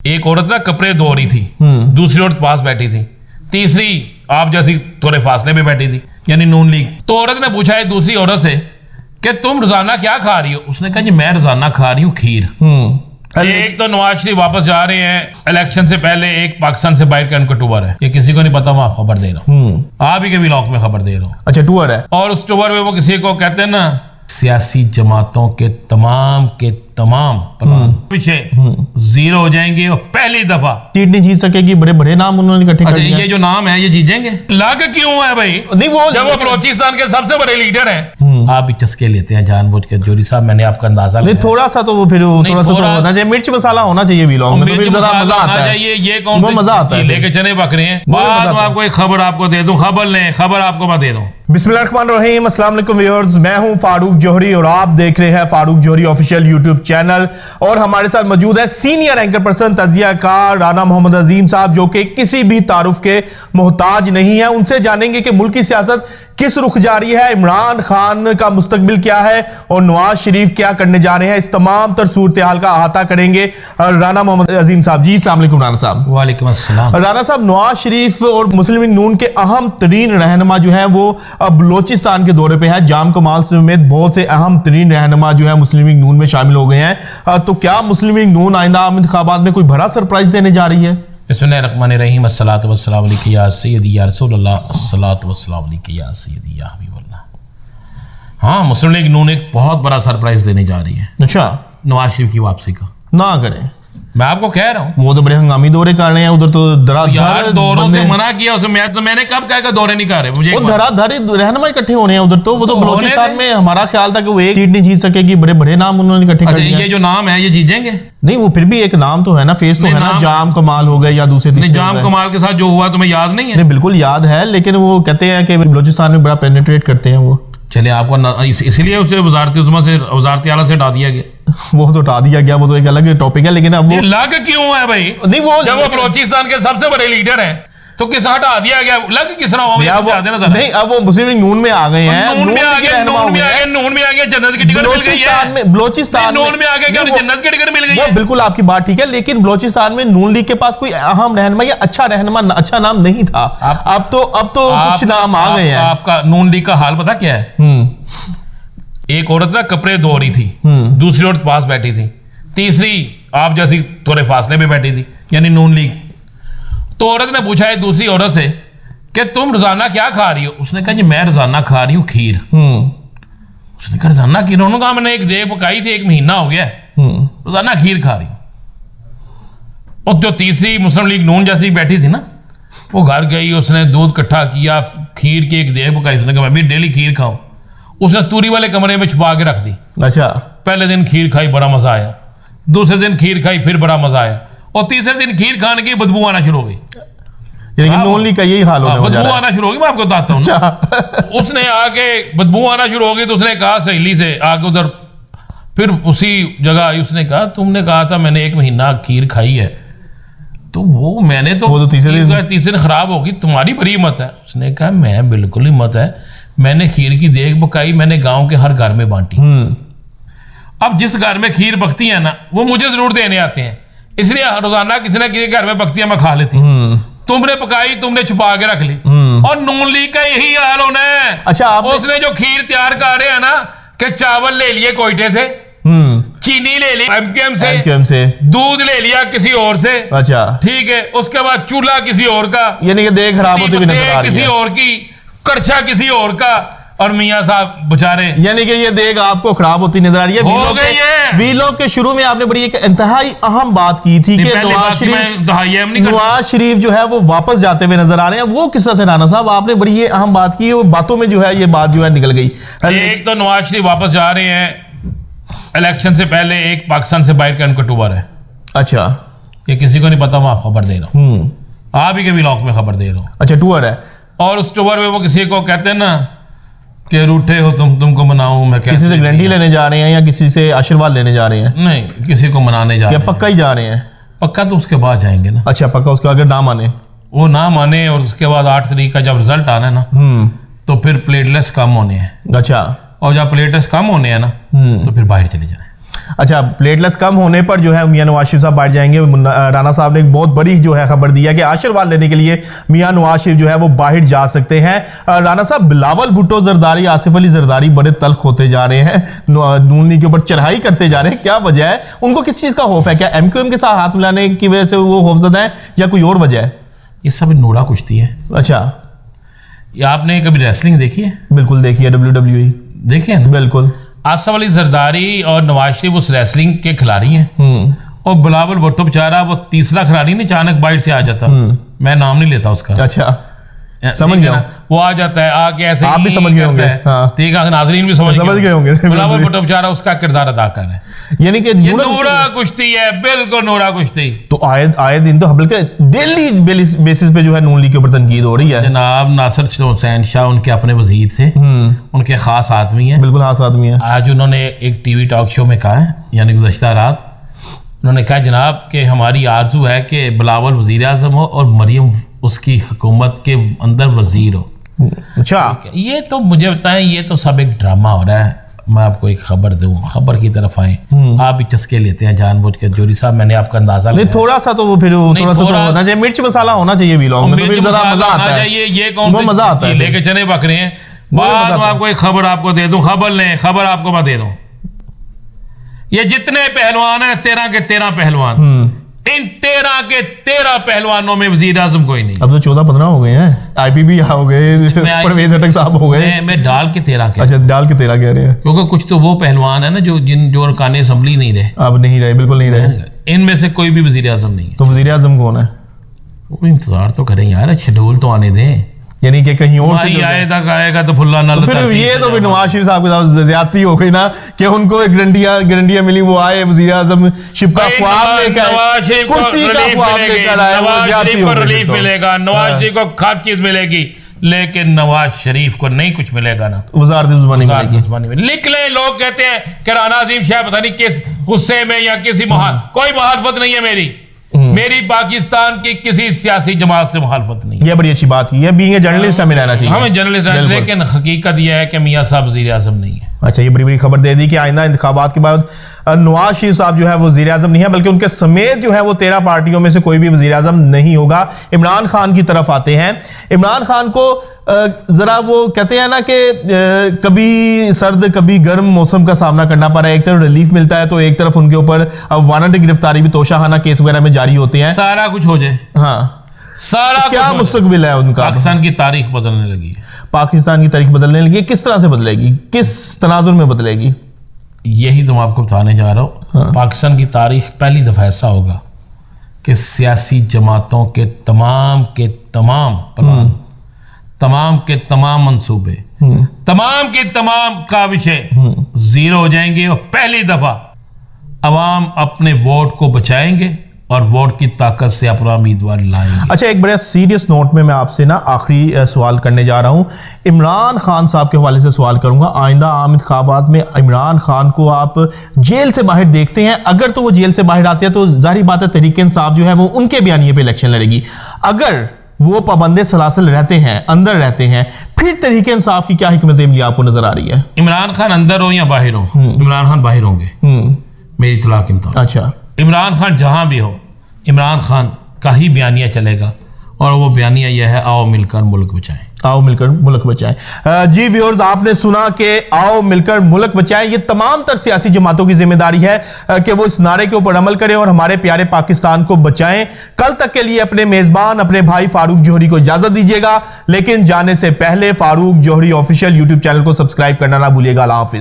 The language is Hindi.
एक औरत ना कपड़े धो रही थी, दूसरी औरत पास बैठी थी, तीसरी आप जैसी थोड़े फासले में बैठी थी, यानी नून लीग। तो औरत ने पूछा है दूसरी औरत से कि तुम रोजाना क्या खा रही हो? उसने कहा जी मैं रोजाना खा रही हूँ खीर। एक तो नवाज शरीफ वापस जा रहे हैं इलेक्शन से पहले, एक पाकिस्तान से बाहर का उनका टूर है, ये किसी को नहीं पता, मैं खबर दे रहा हूँ, आप ही के व्लॉग में खबर दे रहा हूँ। अच्छा टूर है, और उस टूर में वो किसी को कहते हैं ना सियासी जमातों के तमाम प्लान पीछे जीरो हो जाएंगे और पहली दफा सीट नहीं जीत सकेगी। बड़े बड़े नाम उन्होंने इकट्ठे कर दिए। ये जो नाम है ये जीतेंगे, लग क्यों है भाई? नहीं वो जब वो बलोचिस्तान के सबसे बड़े लीडर हैं। आप भी चस्के लेते हैं जानबूझ के जोरी साहब, मैंने आपका अंदाजा नहीं थोड़ा सा तो वो फिर थोड़ा सा तो होना चाहिए, मिर्च मसाला होना चाहिए व्लॉग में, तो फिर जरा मजा आता है। ये कौन सा मजा आता है लेके चने बकरे हैं। बाद में आपको एक खबर आपको दे दूं, खबर लें, खबर आपको मैं दे दूं। बिस्मिल्लाहिर्रहमानिर्रहीम, अस्सलाम वालेकुम व्यूअर्स, मैं हूं फारूक जौहरी और आप देख रहे हैं Farooq Johri official YouTube channel. और हमारे साथ मौजूद है सीनियर एंकर पर्सन तजियाकार राना मोहम्मद अजीम साहब, जो कि किसी भी तारुफ के मोहताज नहीं है। उनसे जानेंगे कि मुल्क की सियासत किस रुख जा रही है, इमरान खान का मुस्तकबिल क्या है और नवाज शरीफ क्या करने जा रहे हैं, इस तमाम तर सूरत हाल का अहाता करेंगे राना मोहम्मद अजीम साहब। जी अस्सलाम वालेकुम राना साहब। वालेकुम अस्सलाम। राना साहब, नवाज शरीफ और मुस्लिम लीग नून के अहम तरीन रहनुमा जो है वो बलोचिस्तान के दौरे पे है। जाम कमाल समेत बहुत से अहम तरीन रहनुमा जो है मुस्लिम लीग नून में शामिल हो गए हैं। तो क्या मुस्लिम लीग नून आइंदा आम इंतखाबात में कोई बड़ा सरप्राइज देने जा रही है? बिस्मिल्लाहिर्रहमानिर्रहीम, अस्सलातु वस्सलामु अलैका या सय्यदी या रसूलल्लाह, अस्सलातु वस्सलामु अलैका या सय्यदी या हबीबल्लाह। हाँ, मुस्लिम लीग नून एक बहुत बड़ा सरप्राइज देने जा रही है। अच्छा, नवाज शरीफ की वापसी का। ना करें, मैं आपको कह रहा हूँ वो तो बड़े हंगामी दौरे कर रहे हैं उधर, तो यार दौरों से मना किया उसे। मैंने कब कहा कि दौरे नहीं कर रहे? मुझे धराधर रहनुमा इकट्ठे होने हैं उधर, तो वो तो बलोचिस्तान में हमारा ख्याल था कि वो एक सीट नहीं जीत सकेगी, बड़े बड़े नाम उन्होंने इकट्ठे कर दिए। ये जो नाम है ये जीतेंगे? नहीं वो फिर भी एक नाम तो है ना, फेस तो है ना, जाम कमाल हो गए या दूसरे। जाम कमाल के साथ जो हुआ तुम्हें याद नहीं है? नहीं बिल्कुल याद है, लेकिन वो कहते हैं कि बलोचिस्तान में बड़ा पेनिट्रेट करते हैं वो। चले आपको इसलिए उसे वजारती उज़्मा से वजारती आला से हटा दिया गया। वो तो हटा दिया गया, वो तो एक अलग टॉपिक है, लेकिन अब वो लग क्यों है भाई? नहीं वो जब वो बलोचिस्तान के सबसे बड़े लीडर हैं तो किस हटा दिया गया? लग किस तरह हुआ? नहीं अब वो मुस्लिम लीग नून में आ गए हैं, नून में आ गए, जन्नत की टिकट मिल गई है। बलोचिस्तान नून में आ गए, जन्नत की टिकट मिल गई है। बिल्कुल आपकी बात ठीक है, लेकिन बलोचिस्तान में नून लीग के पास कोई अहम रहनुमा या अच्छा रहनुमा, अच्छा नाम नहीं था। अब तो कुछ नाम आ गए हैं। आपका नून लीग का हाल पता क्या है? एक औरत ना कपड़े धो रही थी, दूसरी औरत पास बैठी थी, तीसरी आप जैसी थोड़े फासले में बैठी थी, यानी नून लीग। तो औरत ने पूछा है दूसरी औरत से कि तुम रोजाना क्या खा रही हो? उसने कहा जी मैं रोजाना खा रही हूँ खीर। उसने कहा रोजाना खीर? उन्होंने कहा मैंने एक देग पकाई थी, 1 महीना हो गया, रोजाना खीर खा रही हूँ। और जो तीसरी मुस्लिम लीग नून जैसी बैठी थी ना, वो घर गई, उसने दूध इकट्ठा किया, खीर की एक देग पकाई, उसने कहा मैं भी डेली खीर खाऊं। उसने तूरी वाले कमरे में छुपा के रख दी। अच्छा, पहले दिन खीर खाई, बड़ा मजा आया, दूसरे दिन खीर खाई, फिर बड़ा मजा आया, और तीसरे दिन खीर खाने की बदबू आना शुरू हो गई। नून लीग का यही हाल होने बदबू आना शुरू हो गई, मैं आपको बताता हूँ। उसने आके बदबू आना शुरू हो गई तो उसने कहा सहेली से आके उधर, फिर उसी जगह आई, उसने कहा तुमने कहा था मैंने 1 महीना खीर खाई है, तो वो मैंने तो तीसरे दिन खराब होगी, तुम्हारी बड़ी हिम्मत है। उसने कहा मैं बिल्कुल हिम्मत है, मैंने खीर की देग पकाई, मैंने गांव के हर घर में बांटी। अब जिस घर में खीर पकती है ना वो मुझे जरूर देने आते हैं, इसलिए रोजाना किसी ना किसी घर में पकती है, मैं खा लेती हूँ। तुमने पकाई, तुमने छुपा के रख ली, और नून लीग का यही हाल होना है। अच्छा, उसने जो खीर तैयार कर रहे हैं ना, कि चावल ले लिए कोयटे से, चीनी ले ली एमकेएम से, दूध ले लिया किसी और से, अच्छा ठीक है, उसके बाद चूल्हा किसी और का, यानी कि देग खराब होती हुई नजर आ रही है, किसी और की कड़छा किसी और का, और मियां साहब बेचारे, यानी कि ये देग आपको खराब होती नजर आ रही है। वीलों के शुरू में आपने बड़ी एक इंतहाई अहम बात की थी कि नवाज शरीफ जो है वो वापस जाते हुए नजर आ रहे हैं। वो किस्सा से राना साहब आपने बड़ी ये अहम बात की, बातों में जो है ये बात जो है निकल गई। एक तो नवाज शरीफ वापस जा रहे हैं इलेक्शन से पहले, एक पाकिस्तान से बाहर का उनका टूर है। अच्छा, ये किसी को नहीं पता, मैं खबर दे रहा हूँ, आप ही के व्लॉग में खबर दे रहा हूँ। अच्छा टूर है, और उस टूर में वो किसी को कहते हैं ना कि रूठे हो तुमको मनाऊं मैं, किसी से गारंटी लेने जा रहे हैं या किसी से आशीर्वाद लेने जा रहे हैं? नहीं, किसी को मनाने जा रहे हैं। पक्का ही जा रहे हैं? पक्का तो उसके बाद जाएंगे ना। अच्छा पक्का, उसके अगर ना माने, वो ना माने, और उसके बाद 8 तारीख का जब रिजल्ट आना है ना, तो फिर प्लेटलेट्स कम होने हैं। अच्छा, और जब प्लेटलेट्स कम होने हैं ना, तो फिर बाहर चले जाए। अच्छा, प्लेटलेट्स कम होने पर जो है मियां नवाज शरीफ साहब बाहर जाएंगे। राणा साहब ने एक बहुत बड़ी जो है खबर दी है कि आशीर्वाद लेने के लिए मियां नवाज शरीफ जो है वो बाहर जा सकते हैं। राणा साहब, बिलावल भुट्टो जरदारी, आसिफ अली जरदारी बड़े तल्ख होते जा रहे हैं, नून लीग के ऊपर चढ़ाई करते जा रहे हैं, क्या वजह है? उनको किस चीज का खौफ है? क्या एमक्यूएम के साथ हाथ मिलाने की वजह से वो खौफजदा है या कोई और वजह है? ये सब नोरा कुश्ती है। अच्छा, ये आपने कभी रेसलिंग देखी है? बिल्कुल देखी है, WWE देखी है ना? बिल्कुल। आसिफ अली जरदारी और नवाज शरीफ उस रेसलिंग के खिलाड़ी हैं, और बिलावल भुट्टो बेचारा वो तीसरा खिलाड़ी नहीं, अचानक बाइट से आ जाता, मैं नाम नहीं लेता उसका। अच्छा, समझ गया। वो आ जाता है, आके ऐसे आप भी समझ गए होंगे। हाँ। ठीक है, नाजरीन भी समझ गए होंगे। बिलावल भुट्टो बेचारा उसका किरदार अदा कर रहा है, यानी कि नूरा कुश्ती है, बिल्कुल नूरा कुश्ती। तो आए दिन तो बल्कि डेली बेसिस पे जो है नून लीग के ऊपर तनकीद हो रही है। जनाब नासिर हुसैन शाह उनके अपने वजीर थे, उनके खास आदमी है, बिल्कुल खास आदमी है। आज उन्होंने एक टीवी टॉक शो में कहा है, यानी गुज़श्ता रात उन्होंने कहा जनाब कि हमारी आरजू है कि बिलावल वजीर आज़म हो और मरियम उसकी हुकूमत के अंदर वजीर हो। अच्छा, ये तो मुझे बताएं, ये तो सब एक ड्रामा हो रहा है। मैं आपको एक खबर दूं, खबर की तरफ आए, आप भी चस्के लेते हैं जानबूझ के। जोरी साहब, मैंने आपका अंदाजा नहीं, थोड़ा सा तो वो फिर थोड़ा सा तो होना चाहिए, मिर्च मसाला होना चाहिए व्लॉग में, तो फिर जरा मजा आता है। ये कौन सा मजा आता है, लेके चने पक रहे हैं। बाद में आपको एक खबर आपको दे दूं, खबर लें, खबर आपको मैं दे दूं। ये जितने पहलवान हैं 13 के 13 पहलवान, इन 13 के 13 पहलवानों में वजीर आजम कोई नहीं। अब तो 14-15 हो गए हैं, IPB हो गए, परवेज अटक साहब हो गए। मैं डाल के 13 कह, अच्छा डाल के 13 कह रहे हैं, क्योंकि कुछ तो वो पहलवान है ना जो अरकान असेंबली नहीं रहे, अब नहीं रहे, बिल्कुल नहीं रहे। इनमें से कोई भी वजीर आजम नहीं है। तो वजीर आजम कौन है? वो इंतजार तो करें यार, शेड्यूल तो आने दें, यानी कि कहीं और से आएगा तो फुल्ला नल। फिर ये तो फिर नवाज शरीफ साहब के साथ ज्यादती हो गई ना, कि उनको एक गारंटियां मिली, वो आए वजीर आजम शिप का ख्वाब लेकर, कुर्सी का ख्वाब लेकर आए, नवाज शरीफ को रिलीफ मिलेगा, नवाज शरीफ को खाद चीज मिलेगी, लेकिन नवाज शरीफ को नहीं कुछ मिलेगा ना, वज़ारत ज़ुबानी में लिख ले। लोग कहते हैं कि राना अजीम शाह पता नहीं किस गुस्से में या किसी कोई मुखालफत नहीं है मेरी पाकिस्तान की किसी सियासी जमात से मुखालफत नहीं। ये बड़ी अच्छी बात की है, बीइंग ए जर्नलिस्ट हमें रहना चाहिए, हमें जर्नलिस्ट, लेकिन हकीकत यह है कि मियां साहब वजीर आजम नहीं है। अच्छा, ये बड़ी बड़ी खबर दे दी कि आइंदा इंतखाबात के बाद नवाज शरीफ साहब जो है वो वजीर आजम नहीं है, बल्कि उनके समेत जो है वो 13 पार्टियों में से कोई भी वजीर आजम नहीं होगा। इमरान खान की तरफ आते हैं। इमरान खान को जरा वो कहते हैं ना कि कभी सर्द कभी गर्म मौसम का सामना करना पड़ा है। एक तरफ रिलीफ मिलता है तो एक तरफ उनके ऊपर वारंट गिरफ्तारी भी तोशाखाना केस वगैरह में जारी होते हैं। सारा कुछ हो जाए, हाँ, सारा तो क्या मुस्तकबिल है उनका? पाकिस्तान की तारीख बदलने लगी है। पाकिस्तान की तारीख बदलने लगी, किस तरह से बदलेगी, किस तनाजुर में बदलेगी? यही तो मैं आपको बताने जा रहा हूँ। हाँ। पाकिस्तान की तारीख पहली दफा ऐसा होगा कि सियासी जमातों के तमाम प्लान, तमाम के तमाम मंसूबे, तमाम के तमाम काविशें जीरो हो जाएंगे, और पहली दफा अवाम अपने वोट को बचाएंगे और वोट की ताकत से अपना उम्मीदवार लाएंगे। अच्छा, एक बड़ा सीरियस नोट में मैं आपसे ना आखिरी सवाल करने जा रहा हूं। इमरान खान साहब के हवाले से सवाल करूंगा। आइंदा आम इंतखाबात में इमरान खान को आप जेल से बाहर देखते हैं? अगर तो वो जेल से बाहर आते हैं तो जाहिर बात है तहरीक इंसाफ जो है वो उनके बयानिए पे इलेक्शन लड़ेगी। अगर वो पाबंदे सलासल रहते हैं, अंदर रहते हैं, फिर तहरीक इंसाफ की क्या हिकमत अमली आपको नजर आ रही है? इमरान खान अंदर हो या बाहर हो, इमरान खान बाहर होंगे मेरी इत्तला के मुताबिक। अच्छा, इमरान खान जहां भी हो, इमरान खान का ही बयानिया चलेगा, और वो बयानिया यह है, आओ मिलकर मुल्क बचाएं। आओ मिलकर मुल्क बचाएं। जी व्यूअर्स, आपने सुना कि आओ मिलकर मुल्क बचाएं। ये तमाम तर सियासी जमातों की जिम्मेदारी है कि वो इस नारे के ऊपर अमल करें और हमारे प्यारे पाकिस्तान को बचाएं। कल तक के लिए अपने मेजबान अपने भाई फारूक जौहरी को इजाजत दीजिएगा, लेकिन जाने से पहले Farooq Johri official YouTube channel को सब्सक्राइब करना ना भूलिएगा। अल्लाह हाफिज।